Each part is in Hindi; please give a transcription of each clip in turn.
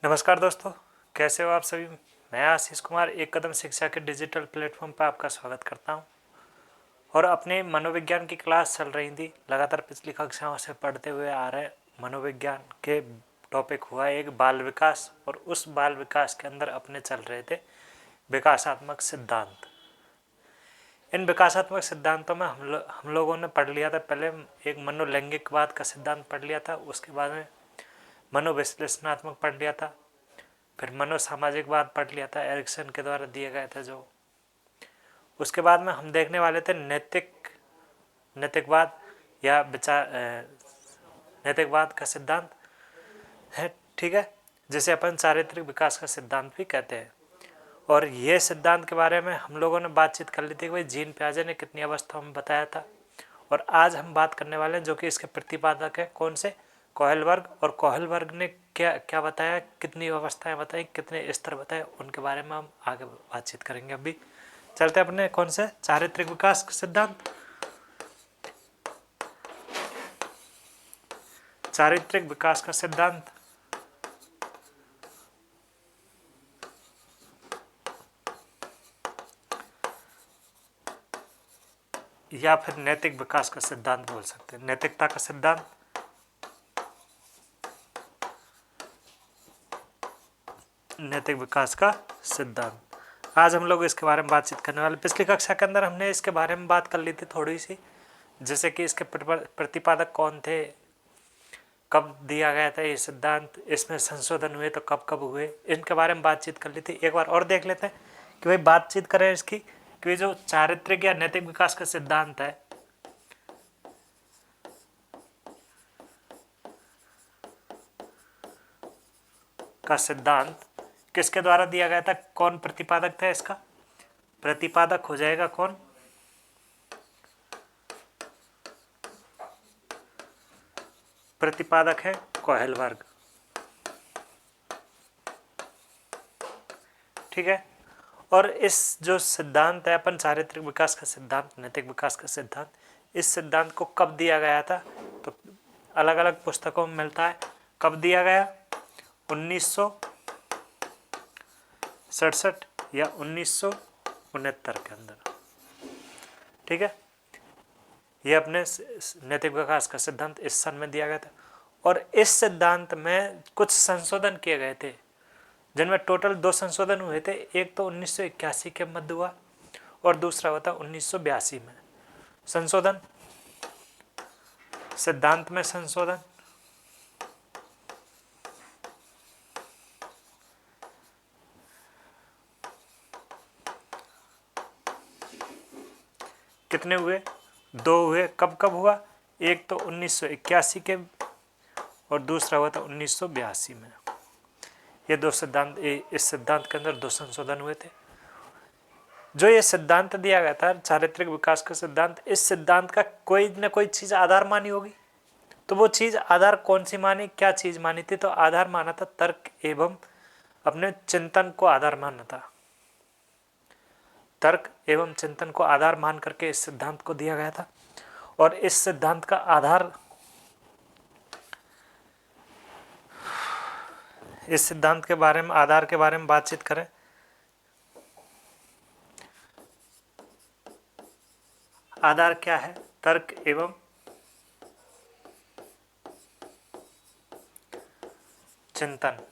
नमस्कार दोस्तों, कैसे हो आप सभी। मैं आशीष कुमार एक कदम शिक्षा के डिजिटल प्लेटफॉर्म पर आपका स्वागत करता हूं और अपने मनोविज्ञान की क्लास चल रही थी। लगातार पिछली कक्षाओं से पढ़ते हुए आ रहे मनोविज्ञान के टॉपिक हुआ एक बाल विकास, और उस बाल विकास के अंदर अपने चल रहे थे विकासात्मक सिद्धांत। इन विकासात्मक सिद्धांतों में हम लोगों ने पढ़ लिया था। पहले एक मनोलैंगिकवाद का सिद्धांत पढ़ लिया था, उसके बाद में मनोविश्लेषणात्मक पढ़ लिया था, फिर मनोसामाजिकवाद पढ़ लिया था, एरिक्सन के द्वारा दिए गए थे जो। उसके बाद में हम देखने वाले थे नैतिकवाद या विचार नैतिकवाद का सिद्धांत है, ठीक है, जिसे अपन चारित्रिक विकास का सिद्धांत भी कहते हैं। और ये सिद्धांत के बारे में हम लोगों ने बातचीत कर ली थी कि भाई जीन पियाजे ने कितनी अवस्थाओं में बताया था। और आज हम बात करने वाले हैं जो कि इसके प्रतिपादक है, कौन से, कोहलबर्ग। और कोहलबर्ग ने क्या क्या बताया, कितनी अवस्थाएं बताई, कितने स्तर बताए, उनके बारे में हम आगे बातचीत करेंगे। अभी चलते अपने कौन से चारित्रिक विकास का सिद्धांत। चारित्रिक विकास का सिद्धांत या फिर नैतिक विकास का सिद्धांत बोल सकते हैं। नैतिकता का सिद्धांत, नैतिक विकास का सिद्धांत, आज हम लोग इसके बारे में बातचीत करने वाले। पिछली कक्षा के अंदर हमने इसके बारे में बात कर ली थी थोड़ी सी, जैसे कि इसके प्रतिपादक कौन थे, कब दिया गया था ये सिद्धांत, इसमें संशोधन हुए तो कब कब हुए, इनके बारे में बातचीत कर ली थी। एक बार और देख लेते हैं कि भाई बातचीत करें इसकी कि जो चारित्रिक या नैतिक विकास का सिद्धांत है, का सिद्धांत किसके द्वारा दिया गया था, कौन प्रतिपादक था इसका। प्रतिपादक हो जाएगा कौन, प्रतिपादक है कोहलबर्ग, ठीक है। और इस जो सिद्धांत है अपन चारित्रिक विकास का सिद्धांत, नैतिक विकास का सिद्धांत, इस सिद्धांत को कब दिया गया था, तो अलग अलग पुस्तकों में मिलता है। कब दिया गया, 1967 या 1969 के अंदर, ठीक है। ये अपने नैतिक विकास का सिद्धांत इस सन में दिया गया था। और इस सिद्धांत में कुछ संशोधन किए गए थे, जिनमें टोटल 2 संशोधन हुए थे। एक तो 1981 के मध्य हुआ और दूसरा हुआ था 1982 में। संशोधन, सिद्धांत में संशोधन, कितने हुए, 2 हुए। कब कब हुआ, एक तो 1981 के और दूसरा हुआ था 1982 में। ये 2 सिद्धांत, इस सिद्धांत के अंदर 2 संशोधन हुए थे। जो ये सिद्धांत दिया गया था चारित्रिक विकास का सिद्धांत, इस सिद्धांत का कोई न कोई चीज आधार मानी होगी। तो वो चीज आधार कौन सी मानी, क्या चीज मानी थी, तो आधार माना था तर्क एवं अपने चिंतन को आधार माना था। तर्क एवं चिंतन को आधार मान करके इस सिद्धांत को दिया गया था। और इस सिद्धांत का आधार, इस सिद्धांत के बारे में, आधार के बारे में बातचीत करें, आधार क्या है, तर्क एवं चिंतन,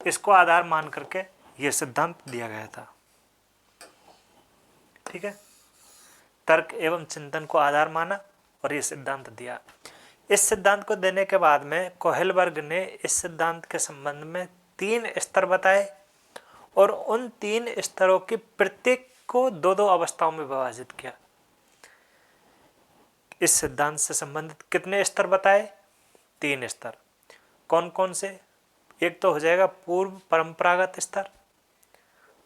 इसको आधार मान करके यह सिद्धांत दिया गया था, ठीक है। तर्क एवं चिंतन को आधार माना और यह सिद्धांत दिया। इस सिद्धांत को देने के बाद में कोहलबर्ग ने इस सिद्धांत के संबंध में 3 स्तर बताए और उन 3 स्तरों की प्रत्येक को 2-2 अवस्थाओं में विभाजित किया। इस सिद्धांत से संबंधित कितने स्तर बताए, 3 स्तर। कौन कौन से, एक तो हो जाएगा पूर्व परंपरागत स्तर,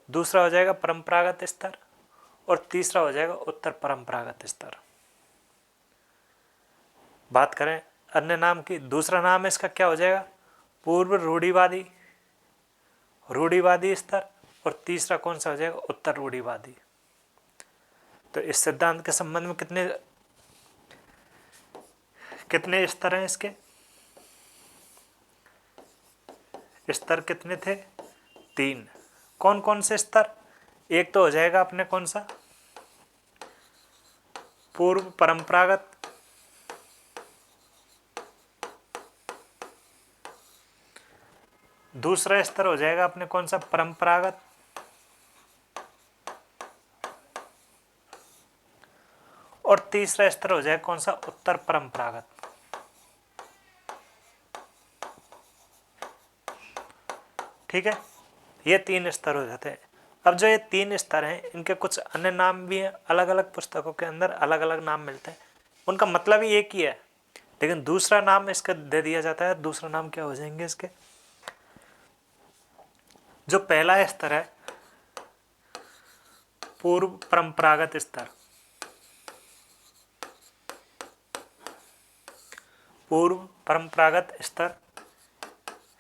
दूसरा हो जाएगा परंपरागत स्तर और तीसरा हो जाएगा उत्तर परंपरागत स्तर। बात करें अन्य नाम की, दूसरा नाम इसका क्या हो जाएगा, पूर्व रूढ़िवादी, रूढ़िवादी स्तर, और तीसरा कौन सा हो जाएगा, उत्तर रूढ़िवादी। तो इस सिद्धांत के संबंध में कितने स्तर हैं इसके, स्तर कितने थे? 3। कौन कौन से स्तर? एक तो हो जाएगा अपने कौन सा, पूर्व परंपरागत, दूसरा स्तर हो जाएगा अपने कौन सा, परंपरागत, और तीसरा स्तर हो जाएगा कौन सा, उत्तर परंपरागत। ठीक है, ये 3 स्तर हो जाते हैं। अब जो ये 3 स्तर हैं इनके कुछ अन्य नाम भी हैं, अलग अलग पुस्तकों के अंदर अलग अलग नाम मिलते हैं, उनका मतलब ही एक ही है, लेकिन दूसरा नाम इसका दे दिया जाता है। दूसरा नाम क्या हो जाएंगे इसके? जो पहला स्तर है पूर्व परंपरागत स्तर, पूर्व परंपरागत स्तर,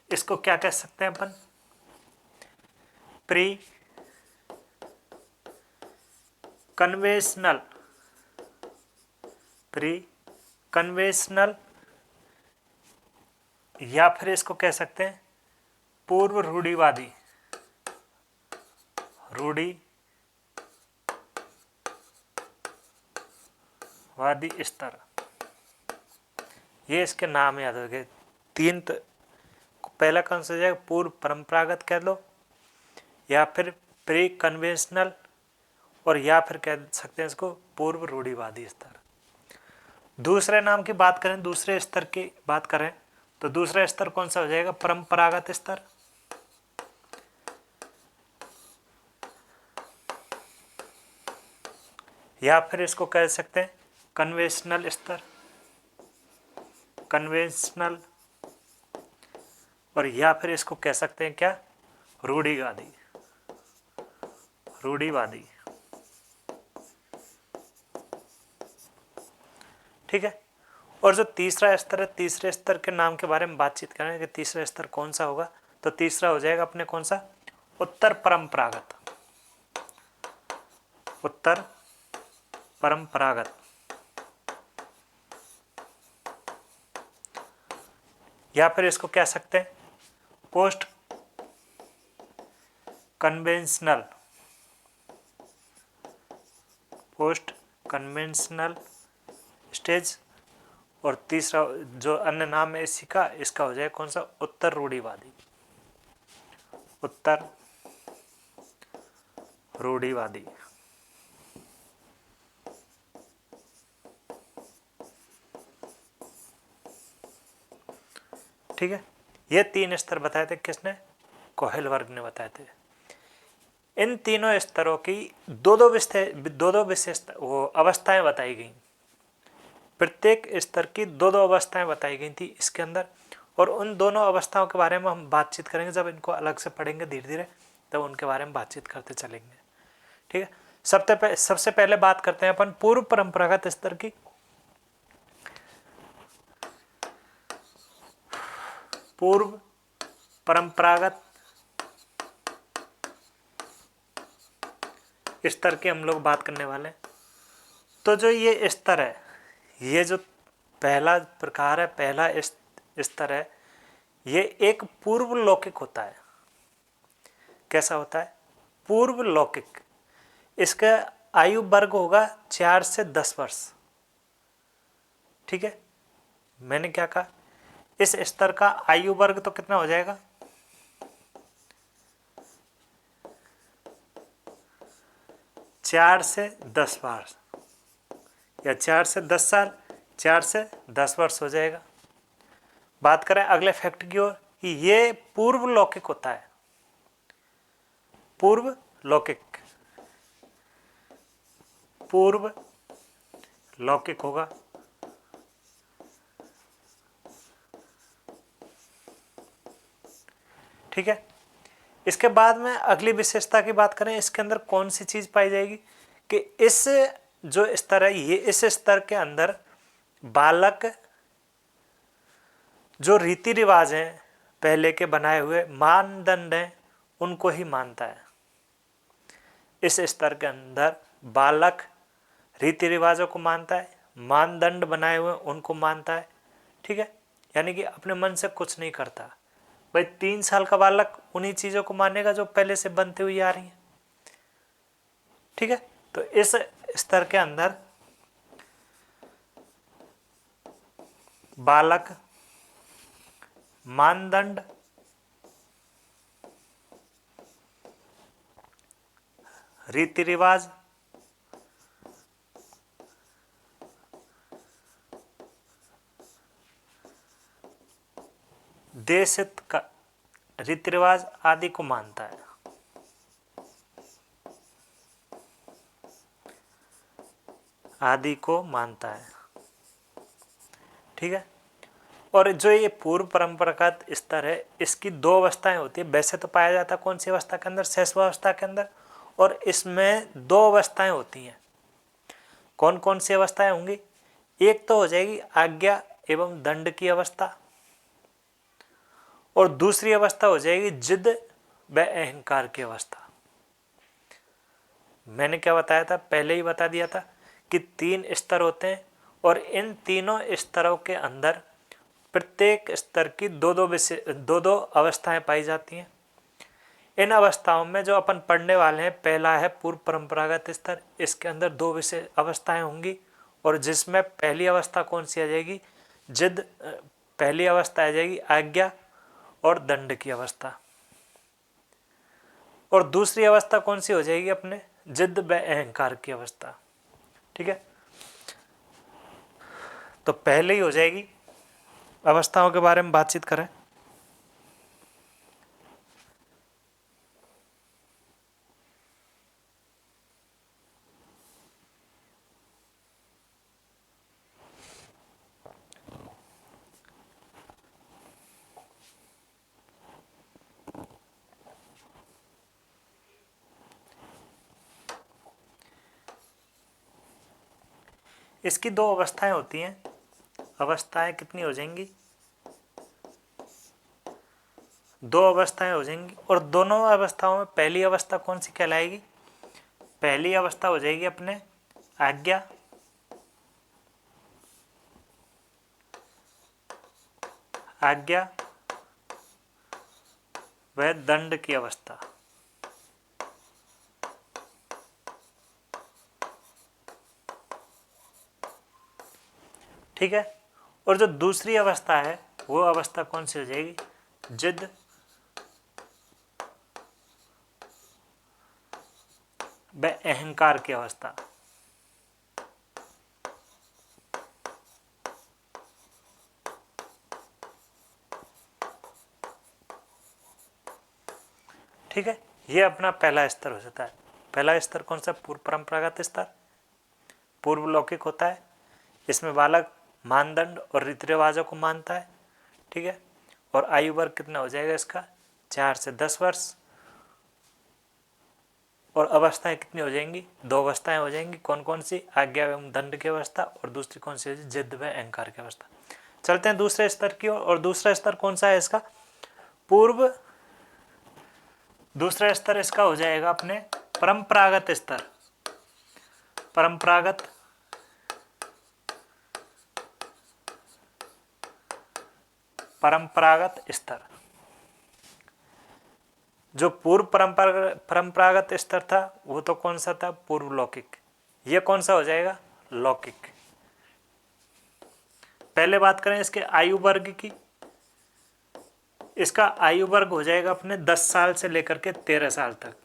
इसको क्या कह सकते हैं अपन? प्री कन्वेंशनल, प्री कन्वेंशनल, या फिर इसको कह सकते हैं पूर्व रूढ़िवादी, रूढ़िवादी स्तर। ये इसके नाम याद हो गए 3। तो पहला कौन सा जाएगा? पूर्व परंपरागत कह लो, या फिर प्री कन्वेंशनल, और या फिर कह सकते हैं इसको पूर्व रूढ़िवादी स्तर। दूसरे नाम की बात करें, दूसरे स्तर की बात करें तो दूसरा स्तर कौन सा हो जाएगा? परंपरागत स्तर, या फिर इसको कह सकते हैं कन्वेंशनल स्तर, कन्वेंशनल, और या फिर इसको कह सकते हैं क्या? रूढ़िवादी, रूढ़िवादी। ठीक है, और जो तीसरा स्तर है, तीसरे स्तर के नाम के बारे में बातचीत करें कि तीसरा स्तर कौन सा होगा, तो तीसरा हो जाएगा अपने कौन सा? उत्तर परंपरागत, उत्तर परंपरागत, या फिर इसको कह सकते हैं post conventional, post conventional stage, और तीसरा जो अन्य नाम है इसी का, इसका हो जाए कौन सा? उत्तर रूढ़िवादी, उत्तर रूढ़िवादी। ठीक है, ये 3 स्तर बताए थे किसने? कोहेल वर्ग ने बताए थे। इन तीनों स्तरों की दो दो विशेष वो अवस्थाएं बताई गई, प्रत्येक स्तर की दो दो अवस्थाएं बताई गई थी इसके अंदर, और उन दोनों अवस्थाओं के बारे में हम बातचीत करेंगे जब इनको अलग से पढ़ेंगे धीरे धीरे, तब उनके बारे में बातचीत करते चलेंगे। ठीक है, सबसे पहले बात करते हैं अपन पूर्व परंपरागत स्तर की। पूर्व परंपरागत स्तर की हम लोग बात करने वाले हैं। तो जो ये स्तर है, ये जो पहला प्रकार है, पहला स्तर है, ये एक पूर्व लौकिक होता है। कैसा होता है? पूर्व लौकिक। इसका आयु वर्ग होगा 4 से 10 वर्ष। ठीक है, मैंने क्या कहा? इस स्तर का आयु वर्ग तो कितना हो जाएगा? 4 से 10 वर्ष, या 4 से 10 साल, 4 से 10 वर्ष हो जाएगा। बात करें अगले फैक्ट की ओर कि ये पूर्व लौकिक होता है, पूर्व लौकिक, पूर्व लौकिक होगा। ठीक है, इसके बाद में अगली विशेषता की बात करें, इसके अंदर कौन सी चीज पाई जाएगी कि इस जो स्तर है, ये इस स्तर के अंदर बालक जो रीति रिवाज हैं, पहले के बनाए हुए मानदंड हैं, उनको ही मानता है। इस स्तर के अंदर बालक रीति रिवाजों को मानता है, मानदंड बनाए हुए उनको मानता है। ठीक है, यानी कि अपने मन से कुछ नहीं करता, भाई 3 साल का बालक उन्हीं चीजों को मानेगा जो पहले से बनती हुई आ रही है। ठीक है, तो इस स्तर के अंदर बालक मानदंड रीति रिवाज देश हित का रीति रिवाज आदि को मानता है। आदि को मानता है। ठीक है, और जो ये पूर्व परंपरागत स्तर है इसकी 2 अवस्थाएं होती है। वैसे तो पाया जाता है कौन सी अवस्था के अंदर, शैशवावस्था के अंदर, और इसमें 2 अवस्थाएं होती हैं। कौन कौन सी अवस्थाएं होंगी? एक तो हो जाएगी आज्ञा एवं दंड की अवस्था, और दूसरी अवस्था हो जाएगी जिद व अहंकार की अवस्था। मैंने क्या बताया था, पहले ही बता दिया था कि 3 स्तर होते हैं, और इन तीनों स्तरों के अंदर प्रत्येक स्तर की दो दो अवस्थाएं पाई जाती हैं। इन अवस्थाओं में जो अपन पढ़ने वाले हैं, पहला है पूर्व परंपरागत स्तर, इसके अंदर 2 विशेष अवस्थाएं होंगी, और जिसमें पहली अवस्था कौन सी आ जाएगी, जिद, पहली अवस्था आ जाएगी आज्ञा और दंड की अवस्था, और दूसरी अवस्था कौन सी हो जाएगी अपने, जिद व अहंकार की अवस्था। ठीक है, तो पहले ही हो जाएगी अवस्थाओं के बारे में बातचीत करें। इसकी 2 अवस्थाएं होती हैं। अवस्थाएं कितनी हो जाएंगी, 2 अवस्थाएं हो जाएंगी, और दोनों अवस्थाओं में पहली अवस्था कौन सी कहलाएगी, पहली अवस्था हो जाएगी अपने आज्ञा आज्ञा व दंड की अवस्था। ठीक है, और जो दूसरी अवस्था है वो अवस्था कौन सी हो जाएगी, जिद व अहंकार की अवस्था। ठीक है, ये अपना पहला स्तर हो जाता है। पहला स्तर कौन सा, पूर्व परंपरागत स्तर, पूर्व लौकिक होता है। इसमें बालक मानदंड और रीति रिवाजों को मानता है। ठीक है, और आयु वर्ग कितना हो जाएगा इसका, 4 से 10 वर्ष, और अवस्थाएं कितनी हो जाएंगी, 2 अवस्थाएं हो जाएंगी। कौन कौन सी, आज्ञा एवं दंड की अवस्था, और दूसरी कौन सी, जिद व अहंकार की अवस्था। चलते हैं दूसरे स्तर की ओर, और दूसरा स्तर कौन सा है इसका, पूर्व, दूसरा स्तर इसका हो जाएगा अपने परंपरागत स्तर, परंपरागत परंपरागत स्तर। जो पूर्व परंपरागत स्तर था वो तो कौन सा था, पूर्व लौकिक। ये कौन सा हो जाएगा, लौकिक। पहले बात करें इसके आयु वर्ग की, इसका आयु वर्ग हो जाएगा अपने 10 साल से लेकर के 13 साल तक,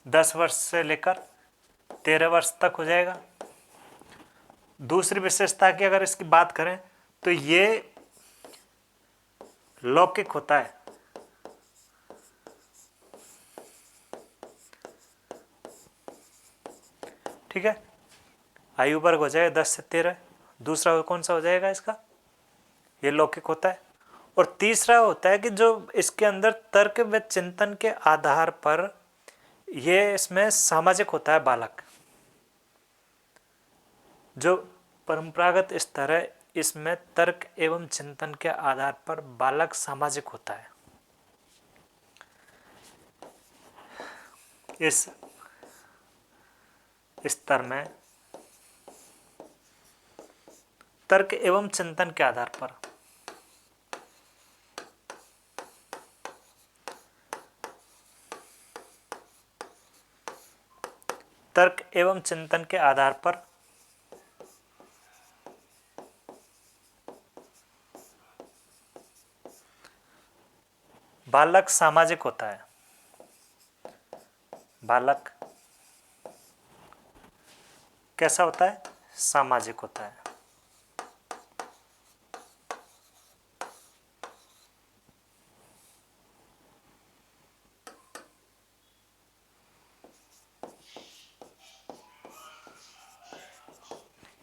10 वर्ष से लेकर 13 वर्ष तक हो जाएगा। दूसरी विशेषता की अगर इसकी बात करें तो ये लौकिक होता है। ठीक है, आयु वर्ग हो जाएगा 10 से 13। दूसरा कौन सा हो जाएगा इसका, ये लौकिक होता है। और तीसरा होता है कि जो इसके अंदर तर्क व चिंतन के आधार पर ये इसमें सामाजिक होता है बालक। जो परंपरागत स्तर है इसमें तर्क एवं चिंतन के आधार पर बालक सामाजिक होता है। इस स्तर में तर्क एवं चिंतन के आधार पर तर्क एवं चिंतन के आधार पर बालक सामाजिक होता है। बालक कैसा होता है? सामाजिक होता है।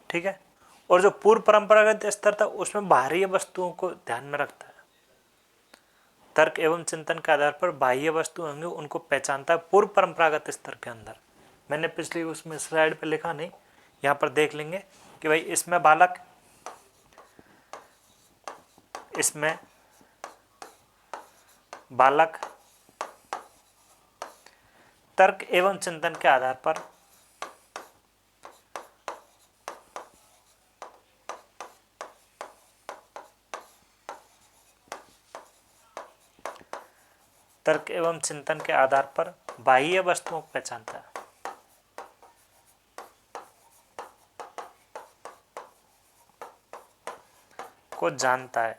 ठीक है। और जो पूर्व परंपरागत स्तर था उसमें बाहरी वस्तुओं को ध्यान में रखता है। तर्क एवं चिंतन के आधार पर बाह्य वस्तु होंगे उनको पहचानता है पूर्व परंपरागत स्तर के अंदर। मैंने पिछली उसमें स्लाइड पे लिखा नहीं, यहाँ पर देख लेंगे कि भाई इसमें बालक, इसमें बालक तर्क एवं चिंतन के आधार पर तर्क एवं चिंतन के आधार पर बाह्य वस्तुओं को पहचानता है। को जानता है।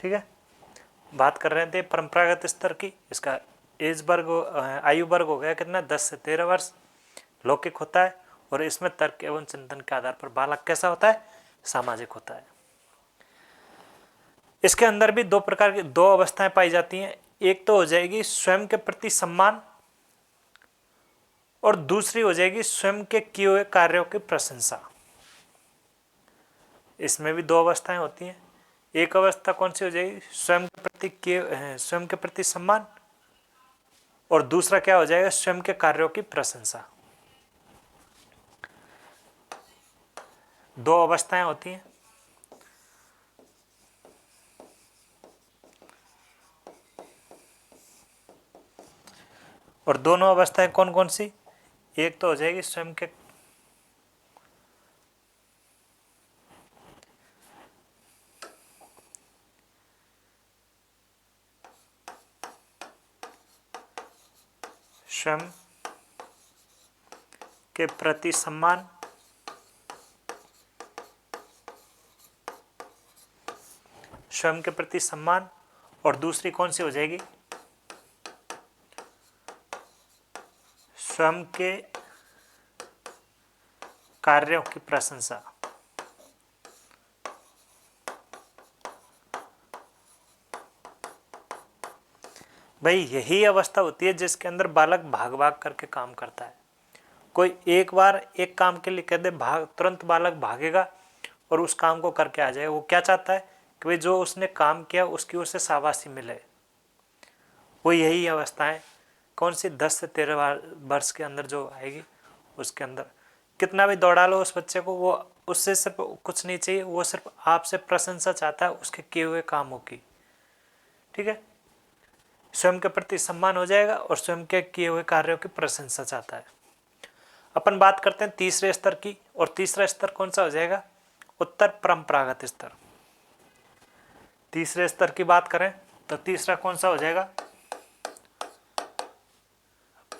ठीक है। बात कर रहे थे परंपरागत स्तर की, इसका एज वर्ग आयु वर्ग हो गया कितना? 10 से 13 वर्ष। लौकिक होता है और इसमें तर्क एवं चिंतन के आधार पर बालक कैसा होता है? सामाजिक होता है। इसके अंदर भी दो प्रकार की दो अवस्थाएं पाई जाती हैं। एक तो हो जाएगी स्वयं के प्रति सम्मान और दूसरी हो जाएगी स्वयं के किए हुए कार्यों की प्रशंसा। इसमें भी दो अवस्थाएं होती हैं। एक अवस्था कौन सी हो जाएगी? स्वयं के प्रति सम्मान, और दूसरा क्या हो जाएगा? स्वयं के कार्यों की प्रशंसा। दो अवस्थाएं होती हैं। और दोनों अवस्थाएं कौन कौन सी? एक तो हो जाएगी स्वयं के स्वयं के प्रति सम्मान, स्वयं के प्रति सम्मान, और दूसरी कौन सी हो जाएगी? स्वयं के कार्यों की प्रशंसा। भाई यही अवस्था होती है जिसके अंदर बालक भाग भाग करके काम करता है। कोई एक बार एक काम के लिए कह दे भाग, तुरंत बालक भागेगा और उस काम को करके आ जाएगा। वो क्या चाहता है कि भाई जो उसने काम किया उसकी ओर से शाबाशी मिले। वो यही अवस्था है। कौन सी? 10 से 13 वर्ष के अंदर जो आएगी उसके अंदर कितना भी दौड़ा लो उस बच्चे को, वो उससे सिर्फ कुछ नहीं चाहिए, वो सिर्फ आपसे प्रशंसा चाहता है उसके किए हुए कामों की। ठीक है। स्वयं के प्रति सम्मान हो जाएगा और स्वयं के किए हुए कार्यों की प्रशंसा चाहता है। अपन बात करते हैं तीसरे स्तर की, और तीसरा स्तर कौन सा हो जाएगा? उत्तर परंपरागत स्तर। तीसरे स्तर की बात करें तो तीसरा कौन सा हो जाएगा?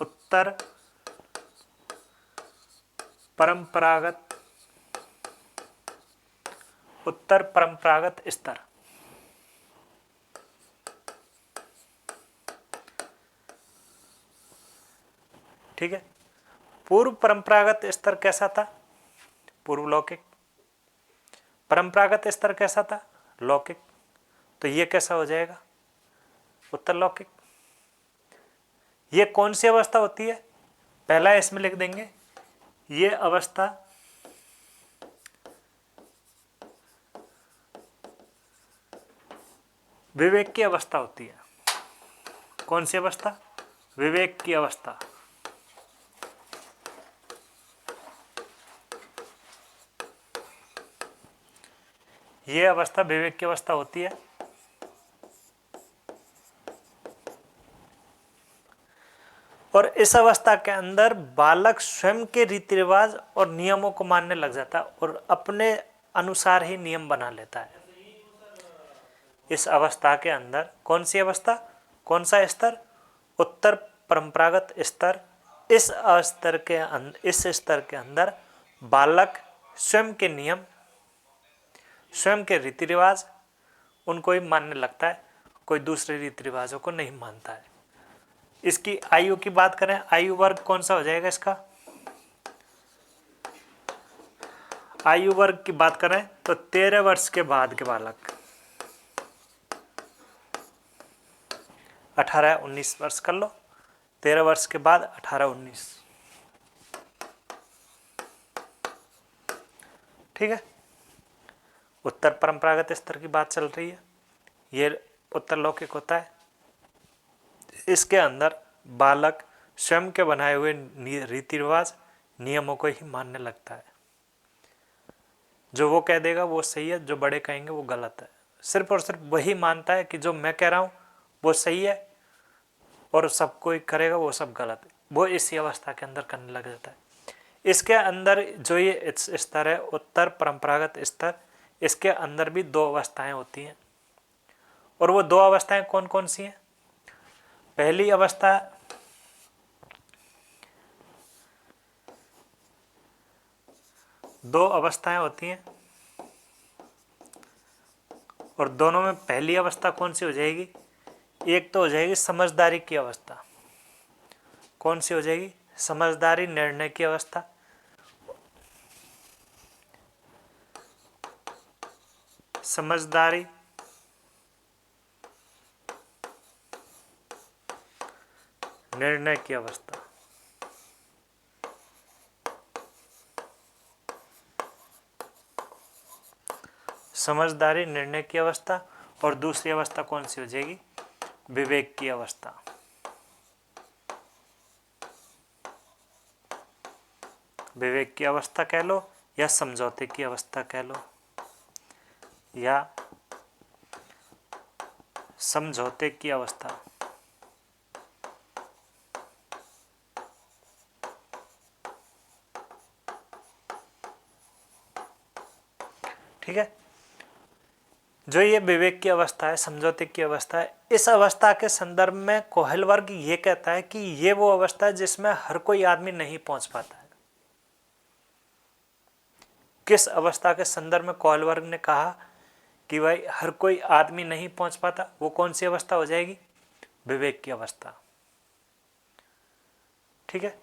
उत्तर परंपरागत स्तर। ठीक है। पूर्व परंपरागत स्तर कैसा था? पूर्व लौकिक। परंपरागत स्तर कैसा था? लौकिक। तो ये कैसा हो जाएगा? उत्तर लौकिक। ये कौन सी अवस्था होती है? पहला इसमें लिख देंगे, ये अवस्था विवेक की अवस्था होती है। कौन सी अवस्था? विवेक की अवस्था। ये अवस्था विवेक की अवस्था होती है। और इस अवस्था के अंदर बालक स्वयं के रीति रिवाज और नियमों को मानने लग जाता है और अपने अनुसार ही नियम बना लेता है। इस अवस्था के अंदर कौन सी अवस्था? कौन सा स्तर? उत्तर परंपरागत स्तर, इस स्तर के अंदर बालक स्वयं के नियम, स्वयं के रीति रिवाज उनको ही मानने लगता है, कोई दूसरे रीति रिवाजों को नहीं मानता है। इसकी आयु की बात करें, आयु वर्ग कौन सा हो जाएगा इसका? आयु वर्ग की बात करें तो 13 वर्ष के बाद के बालक, 18-19 वर्ष कर लो, 13 वर्ष के बाद 18-19, ठीक है। उत्तर परंपरागत स्तर की बात चल रही है, ये उत्तर लौकिक होता है। इसके अंदर बालक स्वयं के बनाए हुए रीति रिवाज नियमों को ही मानने लगता है। जो वो कह देगा वो सही है, जो बड़े कहेंगे वो गलत है। सिर्फ और सिर्फ वही मानता है कि जो मैं कह रहा हूँ वो सही है और सब कोई करेगा वो सब गलत है। वो इसी अवस्था के अंदर करने लग जाता है। इसके अंदर जो ये स्तर है उत्तर परंपरागत स्तर, इसके अंदर भी 2 अवस्थाएं होती हैं। और वो 2 अवस्थाएं कौन कौन सी हैं? पहली अवस्था दो अवस्थाएं होती हैं और दोनों में पहली अवस्था कौन सी हो जाएगी? एक तो हो जाएगी समझदारी की अवस्था। कौन सी हो जाएगी? समझदारी निर्णय की अवस्था। समझदारी निर्णय की अवस्था। समझदारी निर्णय की अवस्था। और दूसरी अवस्था कौन सी हो जाएगी? विवेक की अवस्था। विवेक की अवस्था कह लो या समझौते की अवस्था कह लो, या समझौते की अवस्था। ठीक है। जो ये विवेक की अवस्था है, समझौते की अवस्था है, इस अवस्था के संदर्भ में कोहल वर्ग ये कहता है कि ये वो अवस्था है जिसमें हर कोई आदमी नहीं पहुंच पाता है। किस अवस्था के संदर्भ में कोहल वर्ग ने कहा कि भाई हर कोई आदमी नहीं पहुंच पाता? वो कौन सी अवस्था हो जाएगी? विवेक की अवस्था। ठीक है।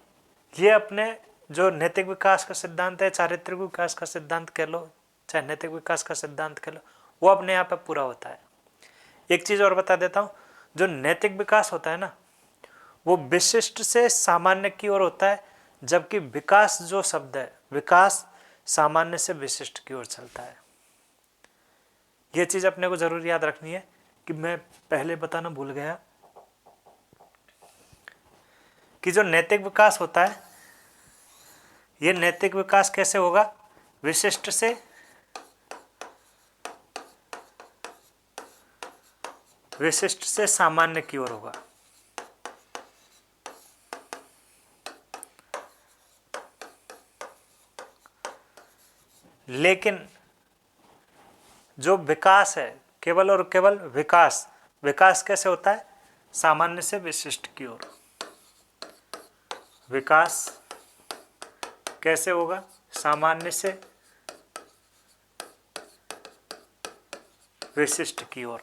ये अपने जो नैतिक विकास का सिद्धांत है, चारित्रिक विकास का सिद्धांत कह लो, चाहे नैतिक विकास का सिद्धांत कह लो, वो अपने यहाँ पे पूरा होता है। एक चीज और बता देता हूँ, जो नैतिक विकास होता है ना, वो विशिष्ट से सामान्य की ओर होता है, जबकि विकास जो शब्द है, विकास सामान्य से विशिष्ट की ओर चलता है। ये चीज अपने को जरूर याद रखनी है कि मैं पहले बताना भूल गया कि जो नैतिक विकास होता है, ये नैतिक विकास कैसे होगा? विशिष्ट से सामान्य की ओर होगा। लेकिन जो विकास है, केवल और केवल विकास, विकास कैसे होता है? सामान्य से विशिष्ट की ओर। विकास कैसे होगा? सामान्य से विशिष्ट की ओर।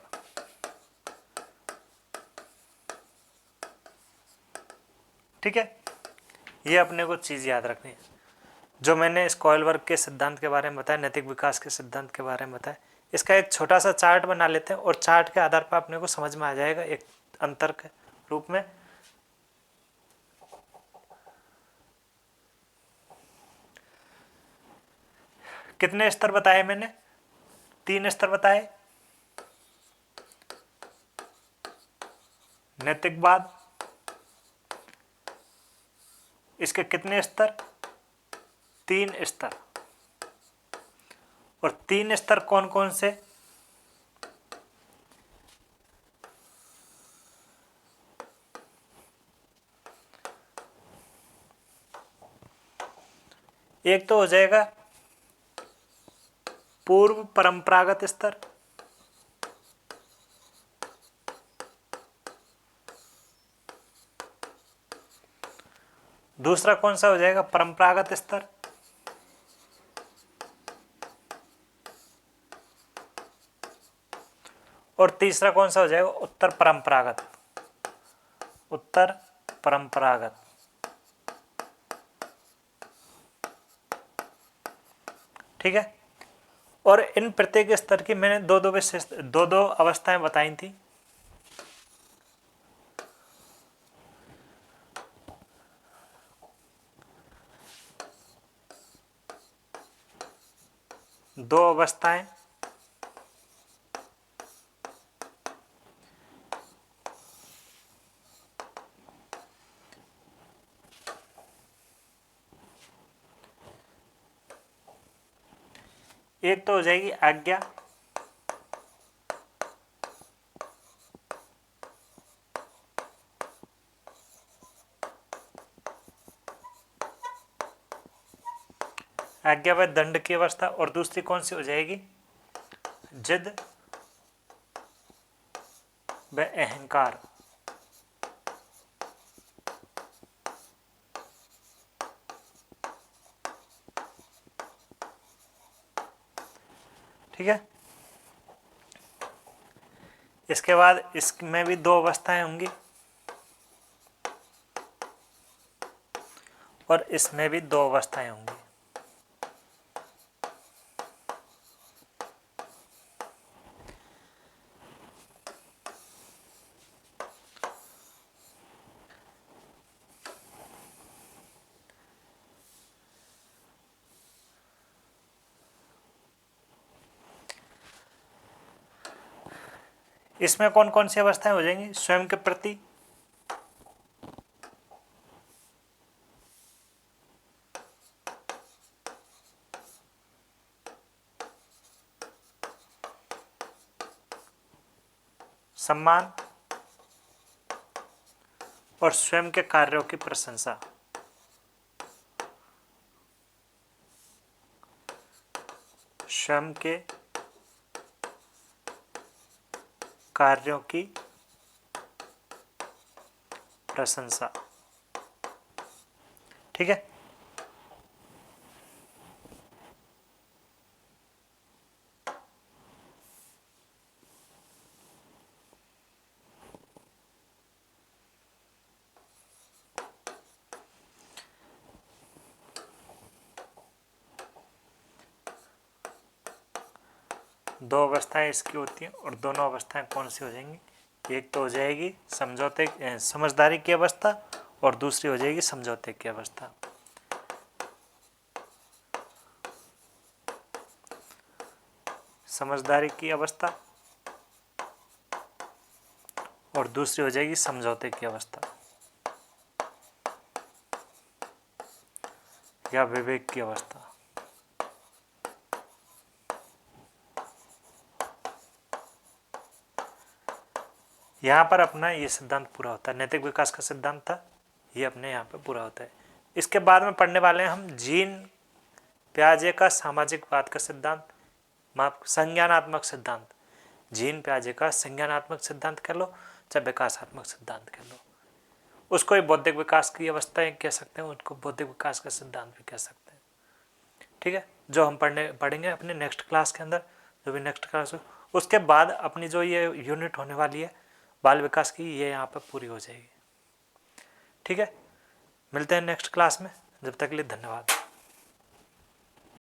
ठीक है। ये अपने को चीज याद रखनी है। जो मैंने इस कोहल वर्ग के सिद्धांत के बारे में बताया, नैतिक विकास के सिद्धांत के बारे में बताया, इसका एक छोटा सा चार्ट बना लेते हैं और चार्ट के आधार पर अपने को समझ में आ जाएगा एक अंतर के रूप में। कितने स्तर बताए मैंने? 3 स्तर बताए। नैतिकवाद, इसके कितने स्तर? 3 स्तर। और 3 स्तर कौन कौन से? एक तो हो जाएगा पूर्व परंपरागत स्तर, दूसरा कौन सा हो जाएगा, परंपरागत स्तर। और तीसरा कौन सा हो जाएगा, उत्तर परंपरागत। उत्तर परंपरागत। ठीक है। और इन प्रत्येक स्तर की मैंने दो दो अवस्थाएं बताई थी। दो अवस्थाएं, एक तो हो जाएगी आज्ञा, आज्ञा व दंड की अवस्था, और दूसरी कौन सी हो जाएगी, जिद व अहंकार। ठीक है। इसके बाद इसमें भी दो अवस्थाएं होंगी और इसमें भी दो अवस्थाएं होंगी। इसमें कौन कौन सी अवस्थाएं हो जाएंगी, स्वयं के प्रति, सम्मान और स्वयं के कार्यों की प्रशंसा। स्वयं के कार्यों की प्रशंसा। ठीक है। दो अवस्थाएं इसकी होती हैं और दोनों अवस्थाएं कौन सी हो जाएंगी, एक तो हो जाएगी समझदारी की अवस्था और दूसरी हो जाएगी समझौते की अवस्था। समझदारी की अवस्था और दूसरी हो जाएगी समझौते की अवस्था या विवेक की अवस्था। यहाँ पर अपना ये सिद्धांत पूरा होता है, नैतिक विकास का सिद्धांत था, ये अपने यहाँ पे पूरा होता है। इसके बाद में पढ़ने वाले हैं हम जीन पियाजे का सामाजिकवाद का सिद्धांत, संज्ञानात्मक सिद्धांत। जीन पियाजे का संज्ञानात्मक सिद्धांत कह लो चाहे विकासात्मक सिद्धांत कह लो, उसको ही बौद्धिक विकास की अवस्थाएं कह सकते हैं, उसको बौद्धिक विकास का सिद्धांत भी कह सकते हैं। ठीक है, जो हम पढ़ेंगे अपने नेक्स्ट क्लास के अंदर, जो भी नेक्स्ट क्लास हो उसके बाद अपनी जो ये यूनिट होने वाली है बाल विकास की, ये यहाँ पर पूरी हो जाएगी। ठीक है, मिलते हैं नेक्स्ट क्लास में, जब तक के लिए धन्यवाद।